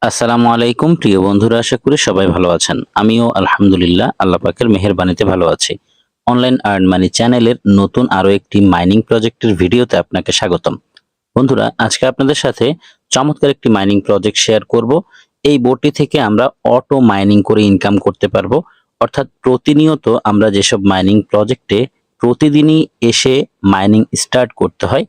আসসালামু আলাইকুম প্রিয় বন্ধুরা, আশা করি সবাই ভালো আছেন। আমিও আলহামদুলিল্লাহ আল্লাহ পাকের মেহেরবানিতে ভালো আছি। অনলাইন আর্ন মানি চ্যানেলের নতুন আরো একটি মাইনিং প্রজেক্টের ভিডিওতে আপনাকে স্বাগতম। বন্ধুরা, আজকে আপনাদের সাথে চমৎকার একটি মাইনিং প্রজেক্ট শেয়ার করব। এই বোর্ডটি থেকে আমরা অটো মাইনিং করে ইনকাম করতে পারবো। অর্থাৎ প্রতিনিয়ত আমরা যেসব মাইনিং প্রজেক্টে প্রতিদিনই এসে মাইনিং স্টার্ট করতে হয়,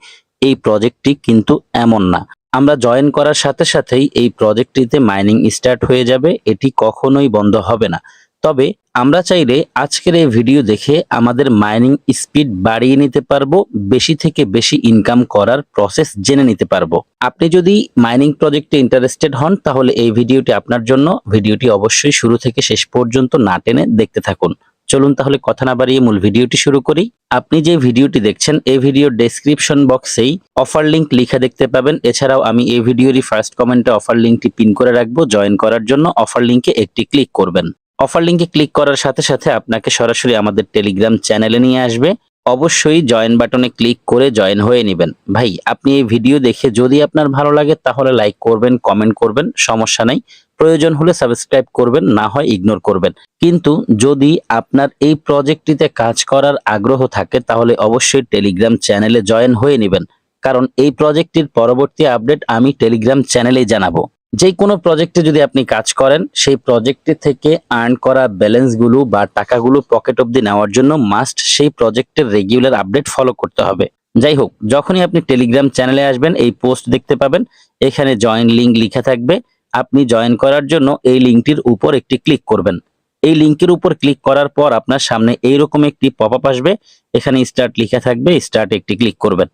এই প্রজেক্টটি কিন্তু এমন না। আমরা জয়েন করার সাথে সাথেই এই প্রজেক্টটিতে মাইনিং স্টার্ট হয়ে যাবে, এটি কখনোই বন্ধ হবে না। তবে আমরা চাইলে আজকের এই ভিডিও দেখে আমাদের মাইনিং স্পিড বাড়িয়ে নিতে পারবো, বেশি থেকে বেশি ইনকাম করার প্রসেস জেনে নিতে পারবো। আপনি যদি মাইনিং প্রজেক্টে ইন্টারেস্টেড হন তাহলে এই ভিডিওটি আপনার জন্য। ভিডিওটি অবশ্যই শুরু থেকে শেষ পর্যন্ত না টেনে দেখতে থাকুন। চলুন তাহলে কথা না বাড়িয়ে মূল ভিডিওটি শুরু করি। আপনি যে ভিডিওটি দেখছেন এই ভিডিওর ডেসক্রিপশন বক্সেই অফার লিংক লিখে দেখতে পাবেন। এছাড়াও আমি এই ভিডিওরই ফার্স্ট কমেন্টে অফার লিংকটি পিন করে রাখবো। জয়েন করার জন্য অফার লিংকে একটি ক্লিক করবেন। অফার লিংকে ক্লিক করার সাথে সাথে আপনাকে সরাসরি আমাদের টেলিগ্রাম চ্যানেলে নিয়ে আসবে। অবশ্যই জয়েন বাটনে ক্লিক করে জয়েন হয়ে নেবেন। ভাই, আপনি এই ভিডিও দেখে যদি আপনার ভালো লাগে তাহলে লাইক করবেন, কমেন্ট করবেন, সমস্যা নাই। প্রয়োজন হলে সাবস্ক্রাইব করবেন, না হয় ইগনোর করবেন। কিন্তু যদি আপনার এই প্রজেক্টটিতে কাজ করার আগ্রহ থাকে তাহলে অবশ্যই টেলিগ্রাম চ্যানেলে জয়েন হয়ে নেবেন। কারণ এই প্রজেক্টটির পরবর্তী আপডেট আমি টেলিগ্রাম চ্যানেলেই জানাবো। যে কোনো প্রজেক্টে যদি আপনি কাজ করেন, সেই প্রজেক্টে থেকে আর্ন করা ব্যালেন্সগুলো বা টাকাগুলো পকেট অবধি নেওয়ার জন্য মাস্ট সেই প্রজেক্টের রেগুলার আপডেট ফলো করতে হবে। যাই হোক, যখনই আপনি টেলিগ্রাম চ্যানেলে আসবেন এই পোস্ট দেখতে পাবেন, এখানে জয়েন লিংক লেখা থাকবে। আপনি জয়েন করার জন্য এই লিংকটির উপর একটি ক্লিক করবেন। এই লিংকের উপর ক্লিক করার পর আপনার সামনে এইরকম একটি পপআপ আসবে। এখানে স্টার্ট লেখা থাকবে, স্টার্ট একটি ক্লিক করবেন।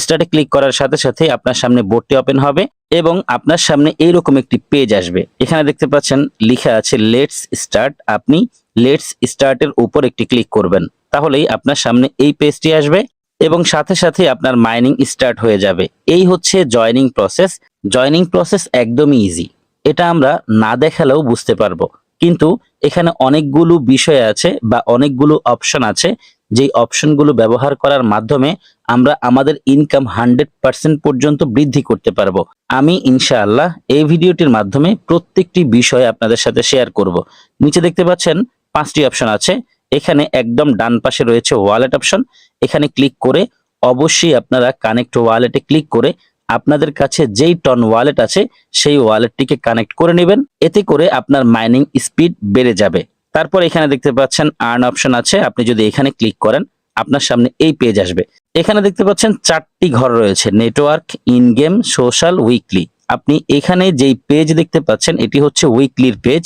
স্টার্টে ক্লিক করার সাথে সাথে আপনার সামনে বোর্ডটি ওপেন হবে এবং আপনার সামনে এইরকম একটি পেজ আসবে। এখানে দেখতে পাচ্ছেন লেখা আছে লেটস স্টার্ট। আপনি লেটস স্টার্টের উপর একটি ক্লিক করবেন, তাহলেই আপনার সামনে এই পেজটি আসবে এবং সাথে সাথে আপনার মাইনিং স্টার্ট হয়ে যাবে। এই হচ্ছে জয়নিং প্রসেস। জয়নিং প্রসেস একদমই ইজি। এটা আমরা না দেখালেও বুঝতে পারবো, কিন্তু এখানে অনেকগুলো বিষয় আছে বা অনেকগুলো অপশন আছে, যেই অপশনগুলো ব্যবহার করার মাধ্যমে আমরা আমাদের ইনকাম 100% পর্যন্ত বৃদ্ধি করতে পারবো। আমি ইনশাআল্লাহ এই ভিডিওটির মাধ্যমে প্রত্যেকটি বিষয় আপনাদের সাথে শেয়ার করব। নিচে দেখতে পাচ্ছেন 5টি অপশন আছে। এখানে একদম ডান পাশে রয়েছে ওয়ালেট অপশন। এখানে ক্লিক করে অবশ্যই আপনারা কানেক্ট ওয়ালেটে ক্লিক করে আপনাদের কাছে যেই টন ওয়ালেট আছে সেই ওয়ালেটটিকে কানেক্ট করে নেবেন। এতে করে আপনার মাইনিং স্পিড বেড়ে যাবে। তারপর এখানে দেখতে পাচ্ছেন আর্ন অপশন আছে। আপনি যদি এখানে ক্লিক করেন আপনার সামনে এই পেজ আসবে। এখানে দেখতে পাচ্ছেন 4টি ঘর রয়েছে, network, in game, social, weekly. আপনি এখানে যেই পেজ দেখতে পাচ্ছেন এটি হচ্ছে উইকলির পেজ।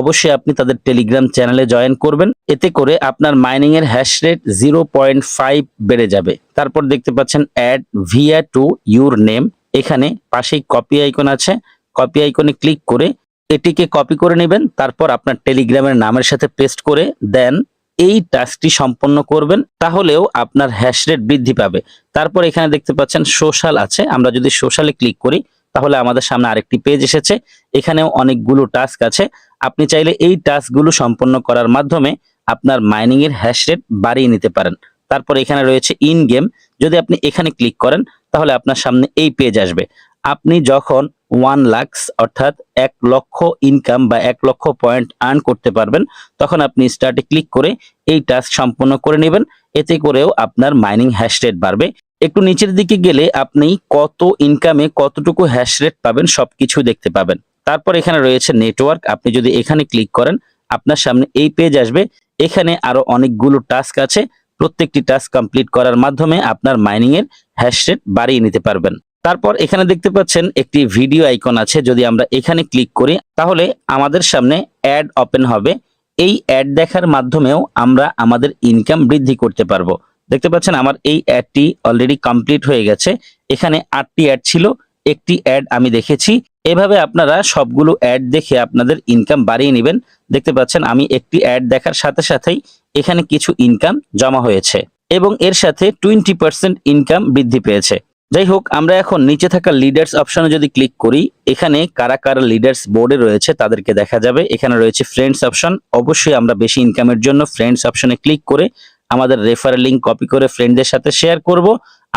অবশ্যই আপনি তাদের টেলিগ্রাম চ্যানেলে জয়েন করবেন। এতে করে আপনার মাইনিং এর হ্যাশ রেট 0.5 বেড়ে যাবে। তারপর দেখতে পাচ্ছেন add via to your name. এখানে পাশেই কপি আইকন আছে। কপি আইকনে ক্লিক করে এটিকে কপি করে নেবেন। তারপর আপনার টেলিগ্রামের নামের সাথে পেস্ট করে দেন এই টাস্কটি সম্পন্ন করবেন, তাহলেও আপনার হ্যাশ রেট বৃদ্ধি পাবে। তারপর এখানে দেখতে পাচ্ছেন সোশ্যাল আছে। আমরা যদি সোশ্যালে ক্লিক করি তাহলে আমাদের সামনে আরেকটি পেজ এসেছে। এখানেও অনেকগুলো টাস্ক আছে। আপনি চাইলে এই টাস্কগুলো সম্পন্ন করার মাধ্যমে আপনার মাইনিং এর হ্যাশ রেট বাড়িয়ে নিতে পারেন। তারপর এখানে রয়েছে ইন গেম। যদি আপনি এখানে ক্লিক করেন তাহলে আপনার সামনে এই পেজ আসবে। আপনি যখন 1 লাখ অর্থাৎ 1 লক্ষ ইনকাম বা 1 লক্ষ পয়েন্ট আর্ন করতে পারবেন তখন আপনি স্টার্টে ক্লিক করে এই টাস্ক সম্পন্ন করে নেবেন। এতে করেও আপনার মাইনিং হ্যাশ রেট বাড়বে। একটু নিচের দিকে গেলে আপনি কত ইনকামে কতটুকু হ্যাশ রেট পাবেন সবকিছু দেখতে পাবেন। তারপর এখানে রয়েছে নেটওয়ার্ক। আপনি যদি এখানে ক্লিক করেন আপনার সামনে এই পেজ আসবে। এখানে আরো অনেকগুলো টাস্ক আছে। প্রত্যেকটি টাস্ক কমপ্লিট করার মাধ্যমে আপনার মাইনিং এর হ্যাশ রেট বাড়িয়ে নিতে পারবেন। তারপর এখানে দেখতে পাচ্ছেন একটি ভিডিও আইকন আছে। যদি আমরা এখানে ক্লিক করি তাহলে আমাদের সামনে অ্যাড ওপেন হবে। এই অ্যাড দেখার মাধ্যমেও আমরা আমাদের ইনকাম বৃদ্ধি করতে পারবো। দেখতে পাচ্ছেন আমার এই অ্যাডটি অলরেডি কমপ্লিট হয়ে গেছে। এখানে 8টি অ্যাড ছিল, একটি অ্যাড আমি দেখেছি। এভাবে আপনারা সবগুলো অ্যাড দেখে আপনাদের ইনকাম বাড়িয়ে নেবেন। দেখতে পাচ্ছেন আমি একটি অ্যাড দেখার সাথে সাথেই এখানে কিছু ইনকাম জমা হয়েছে এবং এর সাথে 20% ইনকাম বৃদ্ধি পেয়েছে। যাই হোক, আমরা এখন নিচে থাকা লিডার্স অপশনে যদি ক্লিক করি এখানে কারা কারা লিডার্স বোর্ডে রয়েছে তাদেরকে দেখা যাবে। এখানে রয়েছে ফ্রেন্ডস অপশন। অবশ্যই আমরা বেশি ইনকামের জন্য ফ্রেন্ডস অপশনে ক্লিক করে আমাদের রেফারেল লিংক কপি করে ফ্রেন্ডদের সাথে শেয়ার করব।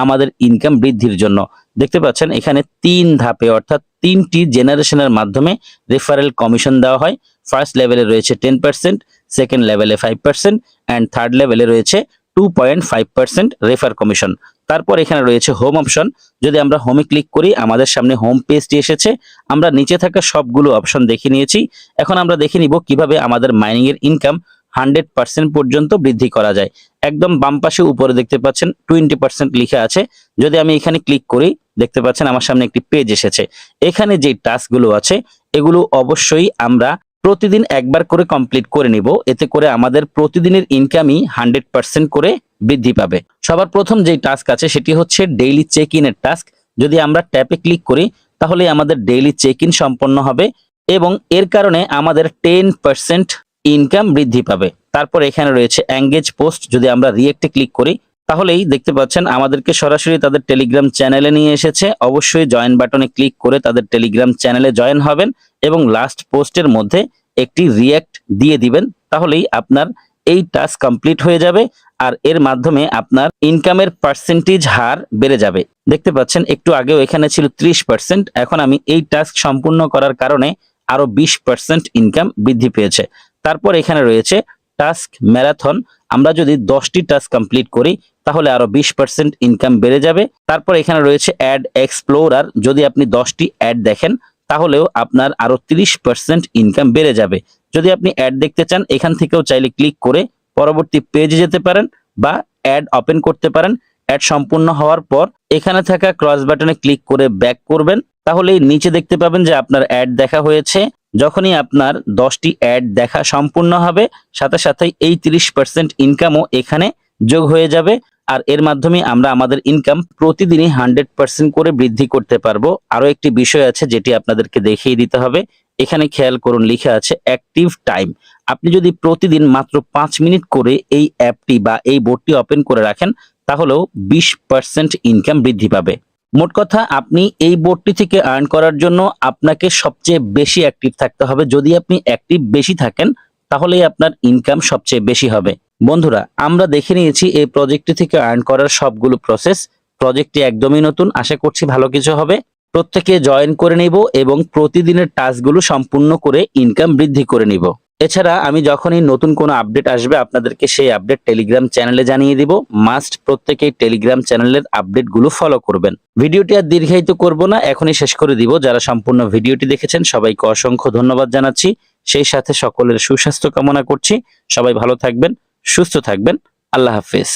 আমাদের ইনকাম বৃদ্ধির জন্য। দেখতে পাচ্ছেন এখানে 3 ধাপে অর্থাৎ 3টি জেনারেশনের মাধ্যমে রেফারেল কমিশন দেওয়া হয়। ফার্স্ট লেভেলে রয়েছে 10%, সেকেন্ড লেভেলে 5% অ্যান্ড থার্ড লেভেলে রয়েছে 2.5% রেফার কমিশন। তারপর এখানে রয়েছে হোম অপশন। যদি আমরা হোমে ক্লিক করি আমাদের সামনে হোম পেজটি এসেছে। আমরা নিচে থাকা সবগুলো অপশন দেখে নিয়েছি। এখন আমরা দেখে নিব কিভাবে আমাদের মাইনিং এর ইনকাম 100% পর্যন্ত বৃদ্ধি করা যায়। একদম বাম পাশে উপরে দেখতে পাচ্ছেন 20% লেখা আছে। যদি আমি এখানে ক্লিক করি দেখতে পাচ্ছেন আমার সামনে একটি পেজ এসেছে। এখানে যে টাস্কগুলো আছে এগুলো অবশ্যই আমরা প্রতিদিন একবার করে কমপ্লিট করে নিব। এতে করে আমাদের প্রতিদিনের ইনকামই 100% করে বৃদ্ধি পাবে। সবার প্রথম যে টাস্ক আছে সেটি হচ্ছে ডেইলি চেক ইনের টাস্ক। যদি আমরা ট্যাপে ক্লিক করি তাহলে আমাদের ডেইলি চেক ইন সম্পন্ন হবে এবং এর কারণে আমাদের 10% ইনকাম বৃদ্ধি পাবে। তারপর এখানে রয়েছে এঙ্গেজ পোস্ট। যদি আমরা রিয়েক্টে ক্লিক করি তাহলেই দেখতে পাচ্ছেন আমাদেরকে সরাসরি তাদের টেলিগ্রাম চ্যানেলে নিয়ে এসেছে। অবশ্যই জয়েন বাটনে ক্লিক করে তাদের টেলিগ্রাম চ্যানেলে জয়েন হবেন এবং লাস্ট পোস্টের মধ্যে একটি রিয়েক্ট দিয়ে দিবেন। তাহলেই আপনার এই টাস্ক কমপ্লিট হয়ে যাবে আর এর মাধ্যমে আপনার ইনকামের পার্সেন্টেজ হার বেড়ে যাবে। দেখতে পাচ্ছেন একটু আগেও এখানে ছিল 30%, এখন আমি এই টাস্ক সম্পূর্ণ করার কারণে আরো 20% ইনকাম বৃদ্ধি পেয়েছে। তারপর এখানে রয়েছে টাস্ক ম্যারাথন। আমরা যদি 10টি টাস্ক কমপ্লিট করি তাহলে আরো 20% ইনকাম বেড়ে যাবে। তারপর এখানে রয়েছে অ্যাড এক্সপ্লোরার। যদি আপনি 10টি অ্যাড দেখেন তাহলেও আপনার আরো 30% ইনকাম বেড়ে যাবে। যদি আপনি অ্যাড দেখতে চান এখান থেকেও চাইলে ক্লিক করে পরবর্তী পেজে যেতে পারেন বা অ্যাড ওপেন করতে পারেন। অ্যাড সম্পূর্ণ হওয়ার পর এখানে থাকা ক্রস বাটনে ক্লিক করে ব্যাক করবেন। তাহলেই নিচে দেখতে পাবেন যে আপনার অ্যাড দেখা হয়েছে। যখনই আপনার 10টি অ্যাড দেখা সম্পূর্ণ হবে সাথে সাথে এই 30% ইনকামও এখানে যোগ হয়ে যাবে আর এর মাধ্যমে আমরা আমাদের ইনকাম প্রতিদিনই 100% করে বৃদ্ধি করতে পারবো। আরো একটি বিষয় আছে যেটি আপনাদেরকে দেখিয়ে দিতে হবে। এখানে খেয়াল করুন লেখা আছে অ্যাক্টিভ টাইম। আপনি যদি প্রতিদিন মাত্র 5 মিনিট করে এই অ্যাপটি বা এই বোর্ডটি ওপেন করে রাখেন তাহলেও 20% ইনকাম বৃদ্ধি পাবে। মোট কথা আপনি এই বোর্ডটি থেকে আর্ন করার জন্য আপনাকে সবচেয়ে বেশি অ্যাক্টিভ থাকতে হবে। যদি আপনি অ্যাক্টিভ বেশি থাকেন তাহলেই আপনার ইনকাম সবচেয়ে বেশি হবে। বন্ধুরা আমরা দেখে নিয়েছি এই প্রজেক্টটি থেকে আর্ন করার সবগুলো প্রসেস। প্রজেক্টটি একদমই নতুন, আশা করছি ভালো কিছু হবে। প্রত্যেকে জয়েন করে নিব এবং প্রতিদিনের টাস্কগুলো সম্পূর্ণ করে ইনকাম বৃদ্ধি করে নিব। এছাড়া আমি যখনই নতুন কোনো আপডেট আসবে আপনাদেরকে সেই আপডেট টেলিগ্রাম চ্যানেলে জানিয়ে দিব। মাস্ট প্রত্যেকেই টেলিগ্রাম চ্যানেলের আপডেটগুলো ফলো করবেন। ভিডিওটি আর দীর্ঘায়িত করব না, এখনই শেষ করে দিব। যারা সম্পূর্ণ ভিডিওটি দেখেছেন সবাইকে অসংখ্য ধন্যবাদ জানাচ্ছি। সেই সাথে সকলের সুস্বাস্থ্য কামনা করছি। সবাই ভালো থাকবেন, সুস্থ থাকবেন। আল্লাহ হাফেজ।